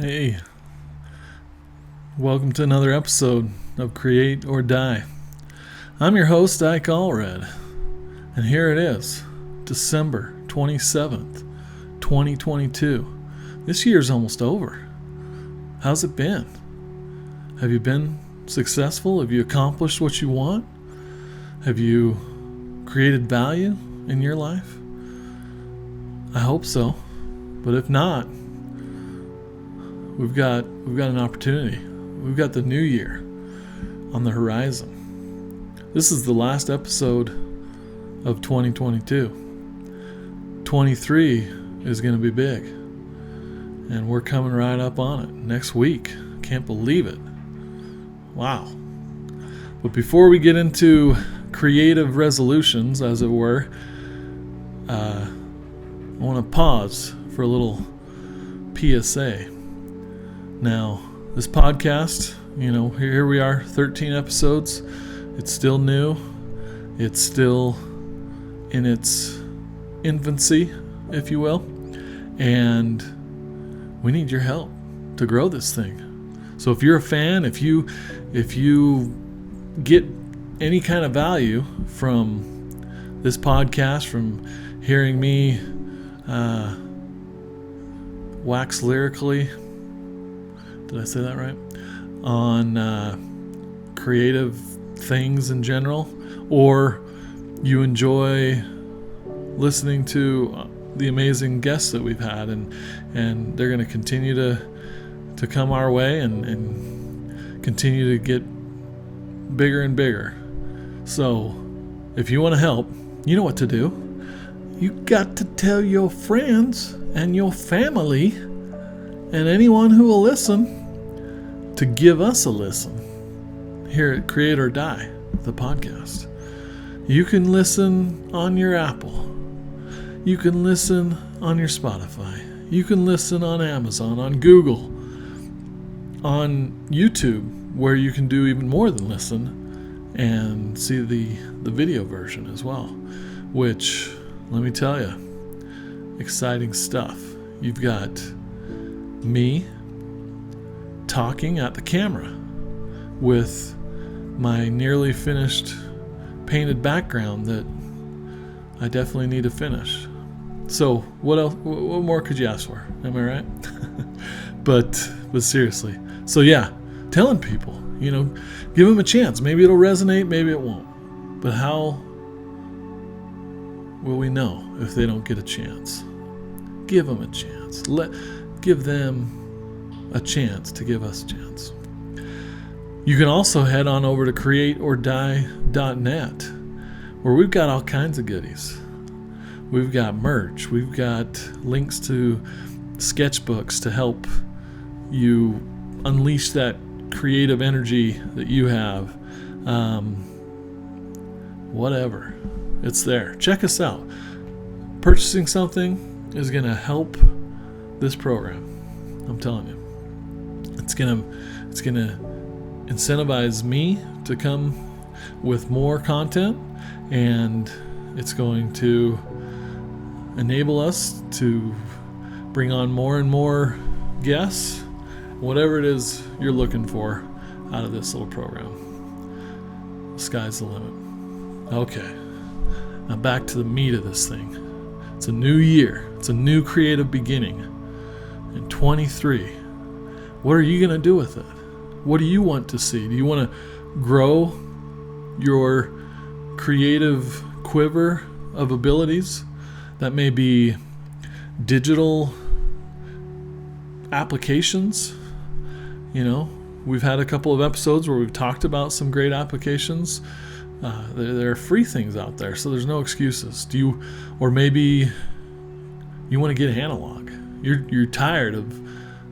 Hey, welcome to another episode of Create or Die. I'm your host, Ike Allred, and here it is, December 27th, 2022. This year's almost over. How's it been? Have you been successful? Have you accomplished what you want? Have you created value in your life? I hope so, but if not, We've got an opportunity. We've got the new year on the horizon. This is the last episode of 2022. 23 is going to be big. And we're coming right up on it next week. Can't believe it. Wow. But before we get into creative resolutions, as it were, I want to pause for a little PSA. Now, this podcast, here we are, 13 episodes. It's still new. It's still in its infancy, if you will. And we need your help to grow this thing. So if you're a fan, if you get any kind of value from this podcast, from hearing me wax lyrically, did I say that right? On creative things in general, or you enjoy listening to the amazing guests that we've had, and they're going to continue to come our way and continue to get bigger and bigger. So if you want to help, you know what to do. You got to tell your friends and your family and anyone who will listen to give us a listen here at Create or Die, the podcast. You can listen on your Apple. You can listen on your Spotify. You can listen on Amazon, on Google, on YouTube, where you can do even more than listen and see the video version as well, which, let me tell you, exciting stuff. You've got me talking at the camera with my nearly finished painted background that I definitely need to finish. So what else? What more could you ask for? Am I right? but seriously. So yeah, telling people, give them a chance. Maybe it'll resonate, maybe it won't. But how will we know if they don't get a chance? Give them a chance. Give them a chance to give us a chance. You can also head on over to createordie.net, where we've got all kinds of goodies. We've got merch. We've got links to sketchbooks to help you unleash that creative energy that you have. Whatever. It's there. Check us out. Purchasing something is going to help this program. I'm telling you. It's gonna incentivize me to come with more content, and it's going to enable us to bring on more and more guests, whatever it is you're looking for out of this little program. The sky's the limit. Okay, now back to the meat of this thing. It's a new year. It's a new creative beginning. In 23, what are you going to do with it? What do you want to see? Do you want to grow your creative quiver of abilities? That may be digital applications. We've had a couple of episodes where we've talked about some great applications. There are free things out there, so there's no excuses. Or maybe you want to get analog. You're tired of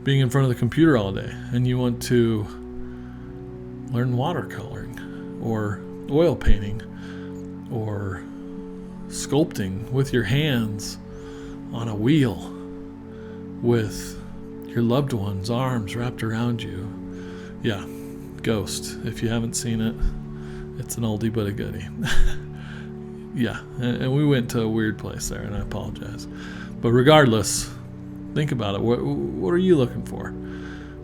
being in front of the computer all day, and you want to learn watercoloring or oil painting or sculpting with your hands on a wheel with your loved one's arms wrapped around you. Yeah, Ghost. If you haven't seen it, it's an oldie but a goodie. Yeah, and we went to a weird place there, and I apologize. But regardless, Think about it. What are you looking for?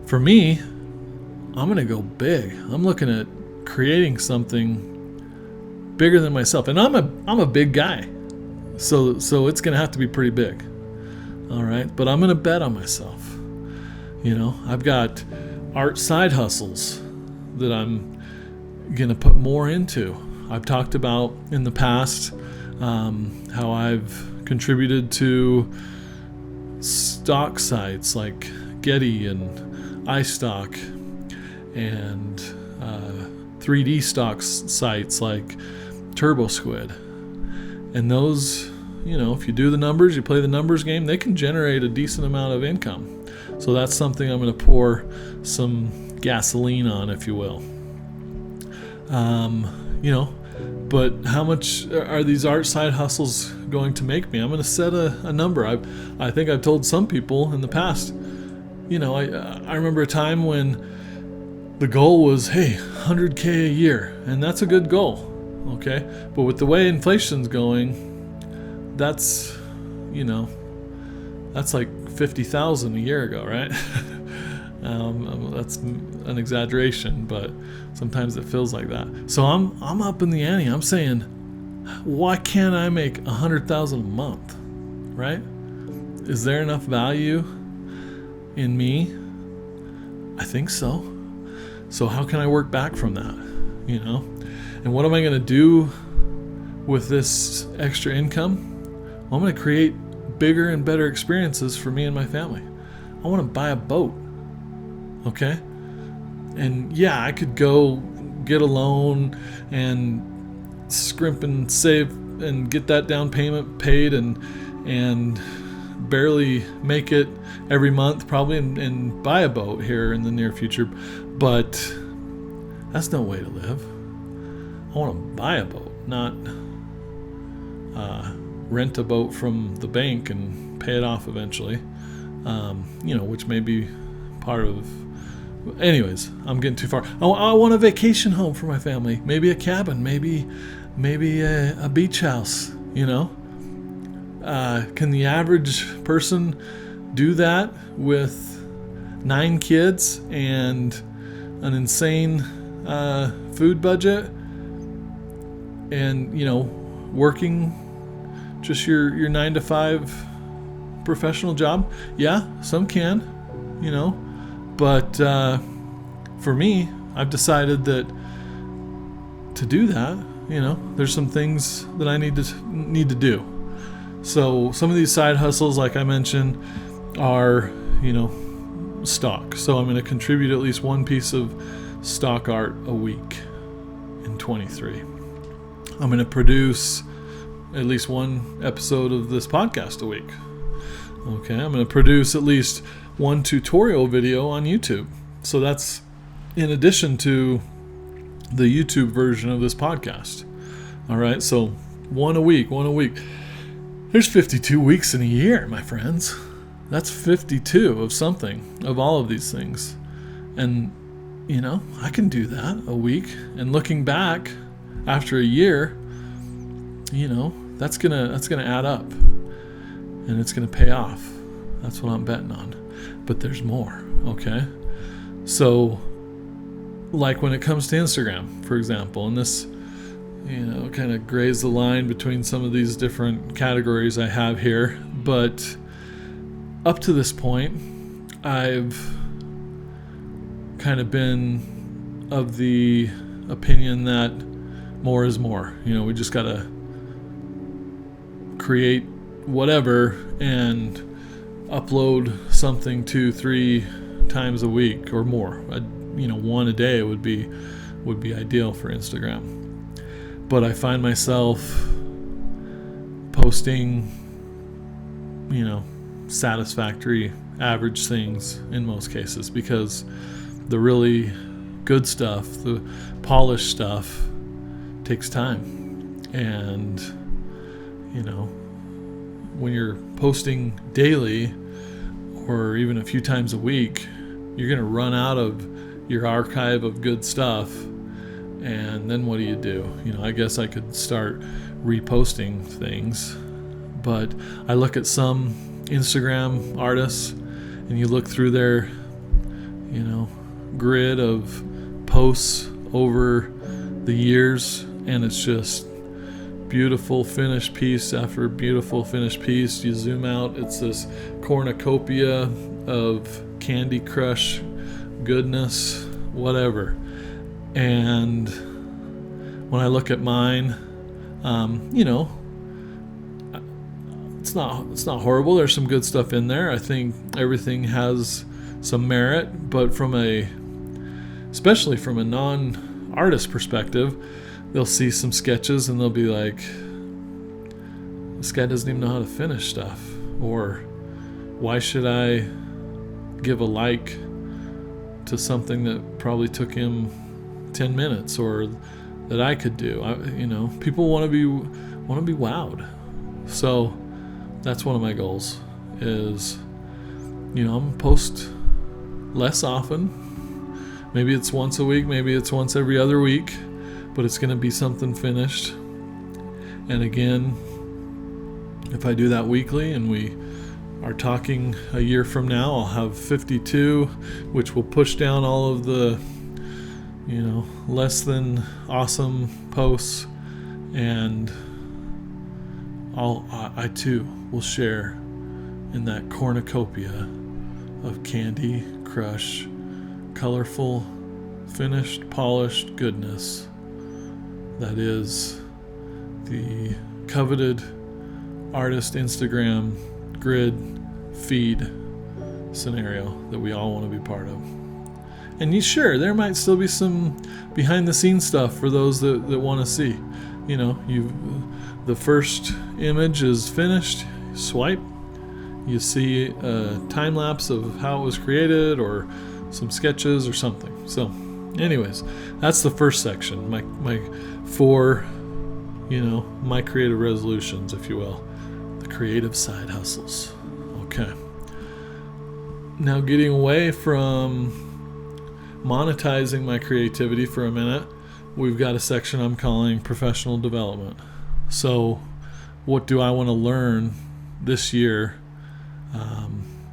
For me, I'm going to go big. I'm looking at creating something bigger than myself. And I'm a big guy. So it's going to have to be pretty big. All right? But I'm going to bet on myself. I've got art side hustles that I'm going to put more into. I've talked about in the past how I've contributed to stock sites like Getty and iStock and 3D stocks sites like TurboSquid. And those, if you do the numbers, you play the numbers game, they can generate a decent amount of income. So that's something I'm going to pour some gasoline on, if you will. But how much are these art side hustles going to make me? I'm going to set a number. I think I've told some people in the past, I remember a time when the goal was, hey, 100K a year. And that's a good goal. Okay. But with the way inflation's going, that's like 50,000 a year ago, right? That's an exaggeration, but sometimes it feels like that. So I'm up in the ante. I'm saying, why can't I make 100,000 a month, right? Is there enough value in me? I think so. So how can I work back from that? And what am I going to do with this extra income? Well, I'm going to create bigger and better experiences for me and my family. I want to buy a boat. Okay? And yeah, I could go get a loan and scrimp and save and get that down payment paid and barely make it every month probably and buy a boat here in the near future. But that's no way to live. I want to buy a boat, not rent a boat from the bank and pay it off eventually, which may be part of. Anyways, I'm getting too far. I want a vacation home for my family, maybe a cabin, maybe a beach house. Can the average person do that with 9 kids and an insane food budget and working just your 9-to-5 professional job? Yeah, some can, but for me, I've decided that to do that, there's some things that I need to do. So some of these side hustles, like I mentioned, are stock. So I'm going to contribute at least one piece of stock art a week in 23. I'm going to produce at least one episode of this podcast a week. Okay, I'm going to produce at least one tutorial video on YouTube. So that's in addition to the YouTube version of this podcast. All right, so one a week. There's 52 weeks in a year, my friends. That's 52 of something, of all of these things. And, I can do that a week. And looking back after a year, that's gonna add up. And it's gonna pay off. That's what I'm betting on. But there's more, okay? So, like when it comes to Instagram, for example, and this, kind of grays the line between some of these different categories I have here. But up to this point, I've kind of been of the opinion that more is more. We just got to create whatever and upload something 2-3 times a week or more. One a day would be ideal for Instagram. But I find myself posting, satisfactory, average things in most cases, because the really good stuff, the polished stuff, takes time. And, when you're posting daily or even a few times a week, you're going to run out of your archive of good stuff. And then what do? I guess I could start reposting things. But I look at some Instagram artists and you look through their, grid of posts over the years, and it's just beautiful finished piece after beautiful finished piece. You zoom out, it's this cornucopia of Candy Crush goodness, whatever. And when I look at mine, it's not horrible. There's some good stuff in there. I think everything has some merit, but especially from a non-artist perspective, they'll see some sketches and they'll be like, this guy doesn't even know how to finish stuff, or why should I give a like to something that probably took him 10 minutes or that I could do. People want to be wowed. So that's one of my goals is, I'm going to post less often. Maybe it's once a week, maybe it's once every other week, but it's going to be something finished. And again, if I do that weekly and we are talking a year from now, I'll have 52, which will push down all of the, less than awesome posts, and I too will share in that cornucopia of Candy Crush, colorful, finished, polished goodness that is the coveted artist Instagram grid feed scenario that we all want to be part of. And there might still be some behind the scenes stuff for those that want to see. The first image is finished, swipe, you see a time lapse of how it was created or some sketches or something. So anyways, that's the first section, my four, my creative resolutions, if you will, the creative side hustles. Okay. Now, getting away from monetizing my creativity for a minute, we've got a section I'm calling professional development. So what do I want to learn this year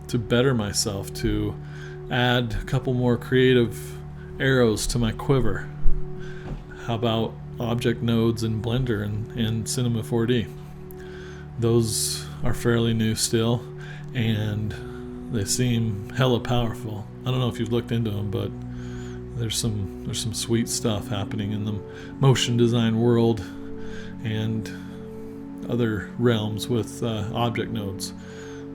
to better myself, to add a couple more creative arrows to my quiver? How about object nodes in Blender and Cinema 4D? Those are fairly new still, and they seem hella powerful. I don't know if you've looked into them, but there's some sweet stuff happening in the motion design world and other realms with object nodes.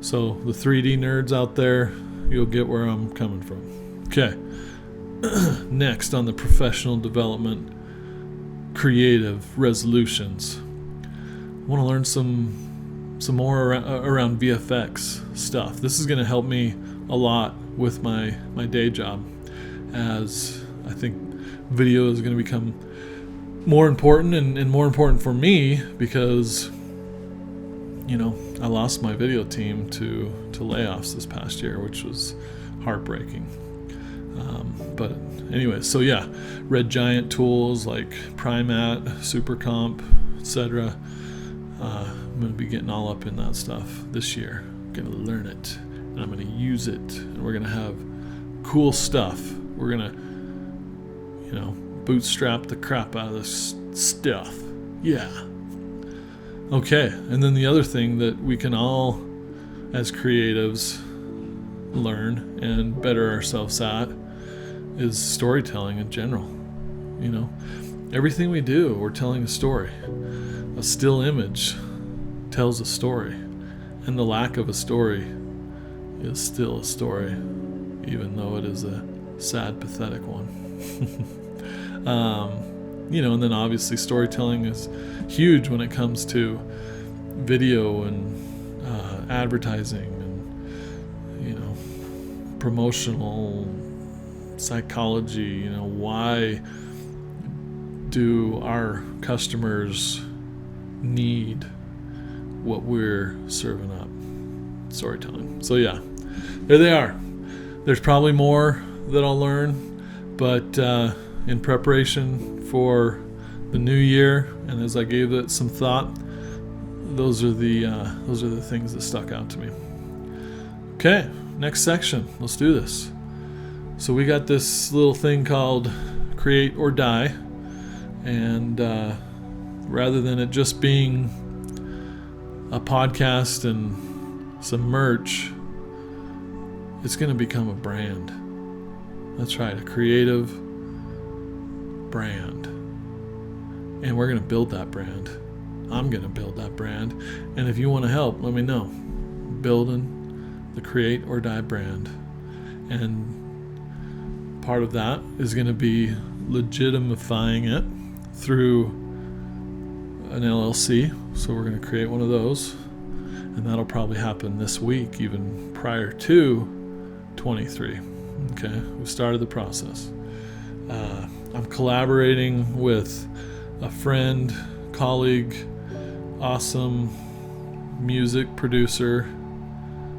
So the 3D nerds out there, you'll get where I'm coming from. Okay. Next on the professional development creative resolutions, I want to learn some more around VFX stuff. This is going to help me a lot with my day job, as I think video is going to become more important and more important for me because I lost my video team to layoffs this past year, which was heartbreaking. But anyway, so yeah, Red Giant tools like Primat, Supercomp, etc. I'm going to be getting all up in that stuff this year. I'm going to learn it, and I'm going to use it, and we're going to have cool stuff. We're going to, bootstrap the crap out of this stuff. Yeah. Okay, and then the other thing that we can all, as creatives, learn and better ourselves at is storytelling in general. Everything we do, we're telling a story. A still image tells a story, and the lack of a story is still a story, even though it is a sad, pathetic one. And then obviously storytelling is huge when it comes to video and advertising and promotional psychology. Why do our customers need what we're serving up? Storytelling. So yeah, there they are. There's probably more that I'll learn, but in preparation for the new year, and as I gave it some thought, those are the things that stuck out to me. Okay, next section. Let's do this. So we got this little thing called Create or Die. And rather than it just being a podcast and some merch, it's going to become a brand. That's right, a creative brand. And we're going to build that brand. I'm going to build that brand. And if you want to help, let me know. Building the Create or Die brand. And part of that is going to be legitimifying it through an LLC. So we're going to create one of those. And that'll probably happen this week, even prior to 23. Okay, we started the process. I'm collaborating with a friend, colleague, awesome music producer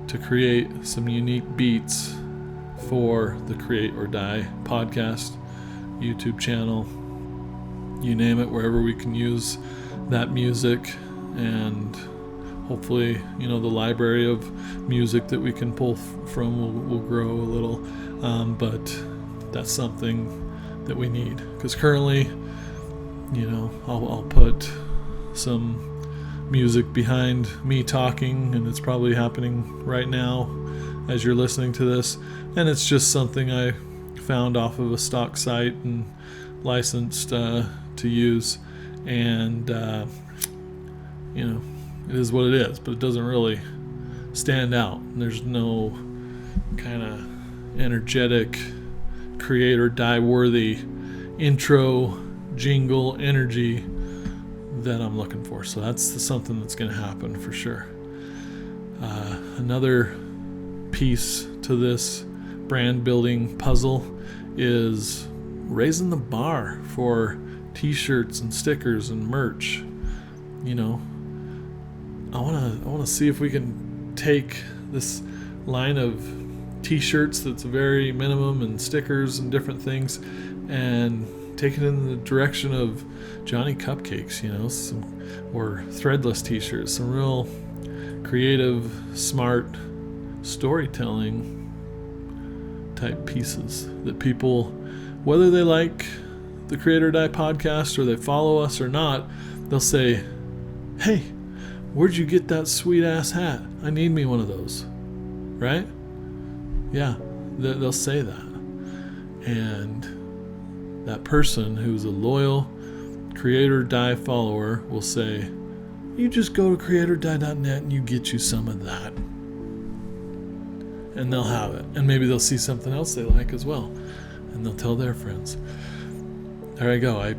to create some unique beats for the Create or Die podcast, YouTube channel, you name it, wherever we can use that music. And hopefully, the library of music that we can pull from will grow a little. But that's something that we need, because currently, I'll put some music behind me talking, and it's probably happening right now as you're listening to this, and it's just something I found off of a stock site and licensed to use, and it is what it is, but it doesn't really stand out. There's no kind of energetic, create or die worthy intro jingle energy that I'm looking for. So that's something that's going to happen for sure. Another piece to this brand building puzzle is raising the bar for t-shirts and stickers and merch. I want to see if we can take this line of t-shirts that's very minimum, and stickers and different things, and take it in the direction of Johnny Cupcakes, or threadless t-shirts, some real creative, smart storytelling type pieces that people, whether they like the Create or Die podcast or they follow us or not, they'll say, "Hey, where'd you get that sweet ass hat? I need me one of those." Right? Yeah, they'll say that. And that person who's a loyal Create or Die follower will say, "You just go to createordie.net and you get you some of that." And they'll have it. And maybe they'll see something else they like as well, and they'll tell their friends. There I go.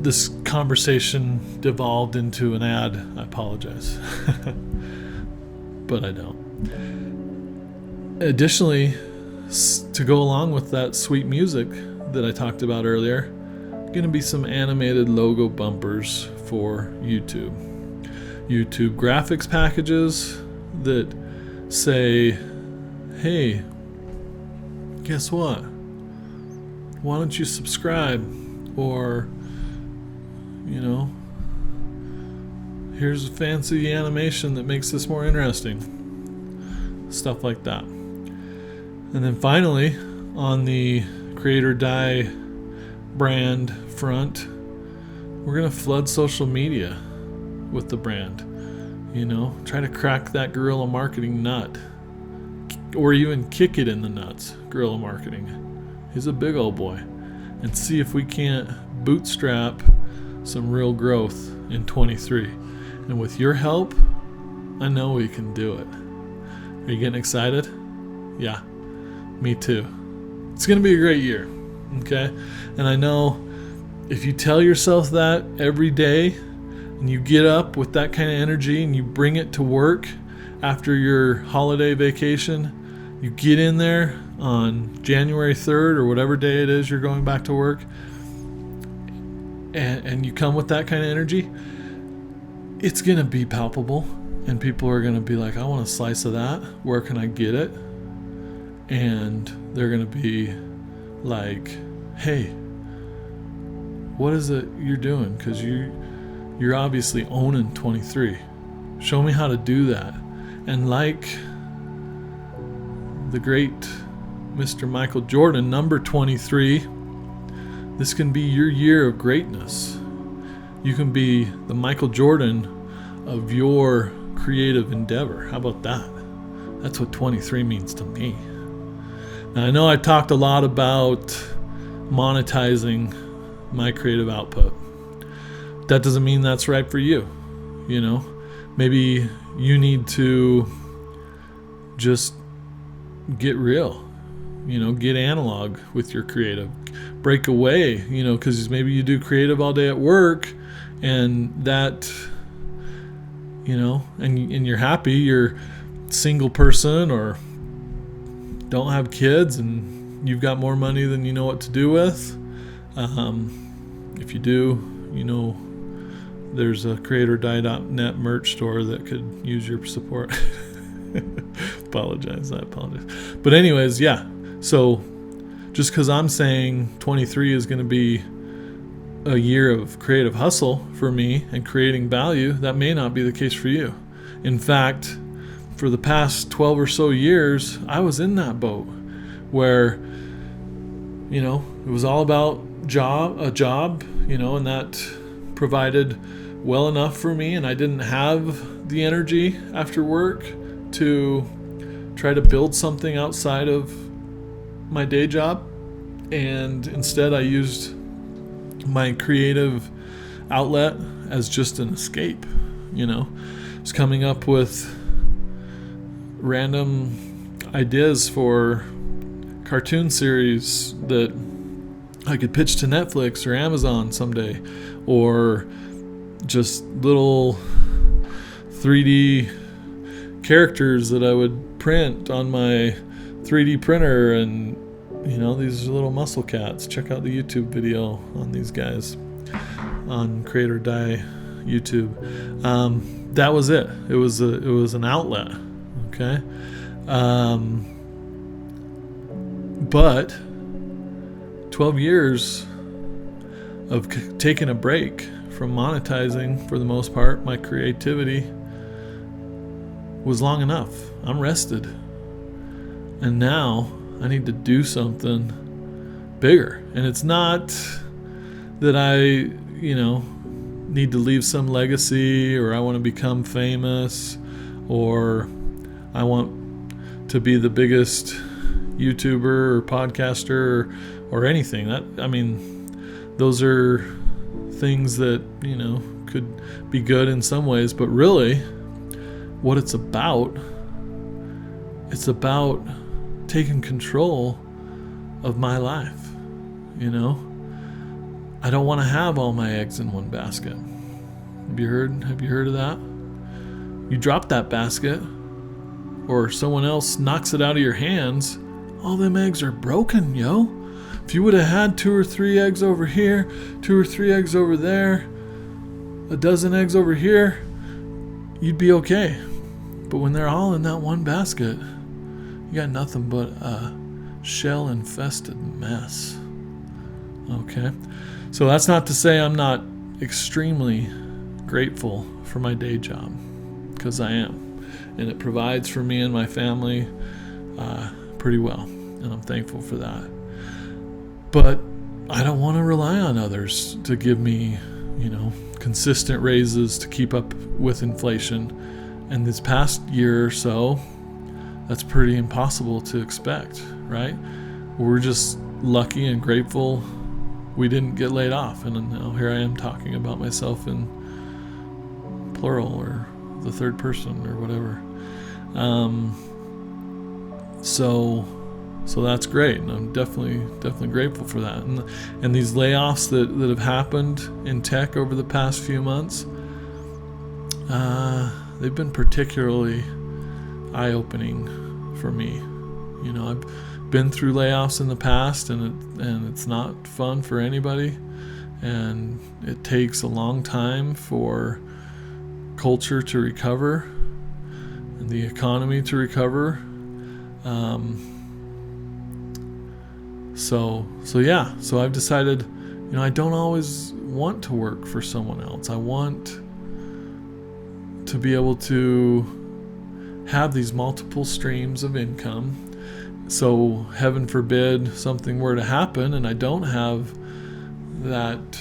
This conversation devolved into an ad. I apologize. But I don't. Additionally, to go along with that sweet music that I talked about earlier, going to be some animated logo bumpers for YouTube. YouTube graphics packages that say, "Hey, guess what? Why don't you subscribe?" Or, "Here's a fancy animation that makes this more interesting." Stuff like that. And then finally, on the Create or Die brand front, we're going to flood social media with the brand. Try to crack that guerrilla marketing nut, or even kick it in the nuts. Guerrilla marketing. He's a big old boy. And see if we can't bootstrap some real growth in 23. And with your help, I know we can do it. Are you getting excited? Yeah, me too. It's going to be a great year, okay? And I know if you tell yourself that every day, and you get up with that kind of energy and you bring it to work after your holiday vacation, you get in there on January 3rd or whatever day it is you're going back to work, and you come with that kind of energy, it's going to be palpable, and people are going to be like, "I want a slice of that. Where can I get it?" And they're going to be like, "Hey, what is it you're doing? Because you're obviously owning 23. Show me how to do that." And like the great Mr. Michael Jordan, number 23. This can be your year of greatness. You can be the Michael Jordan of your creative endeavor. How about that? That's what 23 means to me. Now, I know I talked a lot about monetizing my creative output. That doesn't mean that's right for you. Maybe you need to just get real, get analog with your creative. Break away, because maybe you do creative all day at work, and that, and you're happy, you're a single person or don't have kids, and you've got more money than you know what to do with. If you do, there's a creator.net merch store that could use your support. I apologize. But anyways, yeah. So just because I'm saying 23 is going to be a year of creative hustle for me and creating value, that may not be the case for you. In fact, for the past 12 or so years, I was in that boat where, it was all about a job, and that provided well enough for me, and I didn't have the energy after work to try to build something outside of my day job. And instead I used my creative outlet as just an escape. I was coming up with random ideas for cartoon series that I could pitch to Netflix or Amazon someday, or just little 3D characters that I would print on my 3D printer, and these are little muscle cats. Check out the YouTube video on these guys on Creator Die YouTube. That was it. It was an outlet. Okay. But 12 years of taking a break from monetizing, for the most part, my creativity was long enough. I'm rested. And now I need to do something bigger. And it's not that I, need to leave some legacy, or I want to become famous, or I want to be the biggest YouTuber or podcaster or anything. Those are things that, could be good in some ways, but really what it's about taking control of my life. I don't want to have all my eggs in one basket. Have you heard of that? You drop that basket, or someone else knocks it out of your hands, all them eggs are broken, yo. If you would have had 2 or 3 eggs over here, 2 or 3 eggs over there, a dozen eggs over here, you'd be okay. But when they're all in that one basket, you got nothing but a shell-infested mess. Okay? So that's not to say I'm not extremely grateful for my day job, because I am. And it provides for me and my family pretty well. And I'm thankful for that. But I don't want to rely on others to give me, consistent raises to keep up with inflation. And this past year or so, that's pretty impossible to expect, right? We're just lucky and grateful we didn't get laid off. And now here I am talking about myself in plural, or the third person, or whatever. So that's great, and I'm definitely grateful for that. And these layoffs that have happened in tech over the past few months, they've been particularly eye-opening for me. I've been through layoffs in the past, and it's not fun for anybody, and it takes a long time for culture to recover and the economy to recover. So I've decided, I don't always want to work for someone else. I want to be able to have these multiple streams of income So heaven forbid something were to happen and I don't have that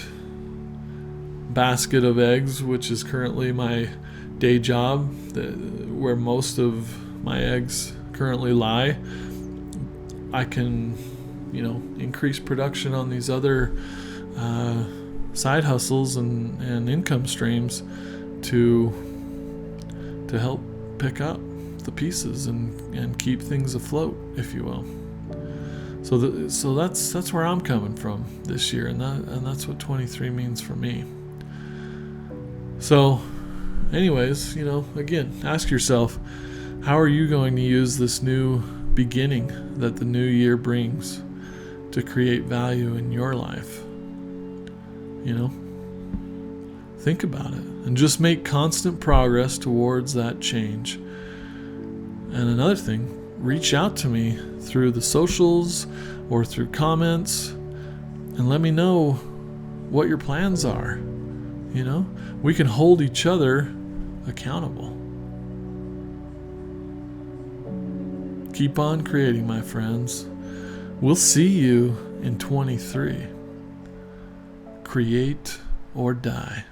basket of eggs, which is currently my day job, where most of my eggs currently lie. I can, increase production on these other side hustles and income streams to help pick up the pieces and keep things afloat, if you will. So that's where I'm coming from this year, and that's what 23 means for me. So, anyways, again, ask yourself, how are you going to use this new beginning that the new year brings to create value in your life? Think about it and just make constant progress towards that change. And another thing, reach out to me through the socials or through comments and let me know what your plans are. We can hold each other accountable. Keep on creating, my friends. We'll see you in 23. Create or die.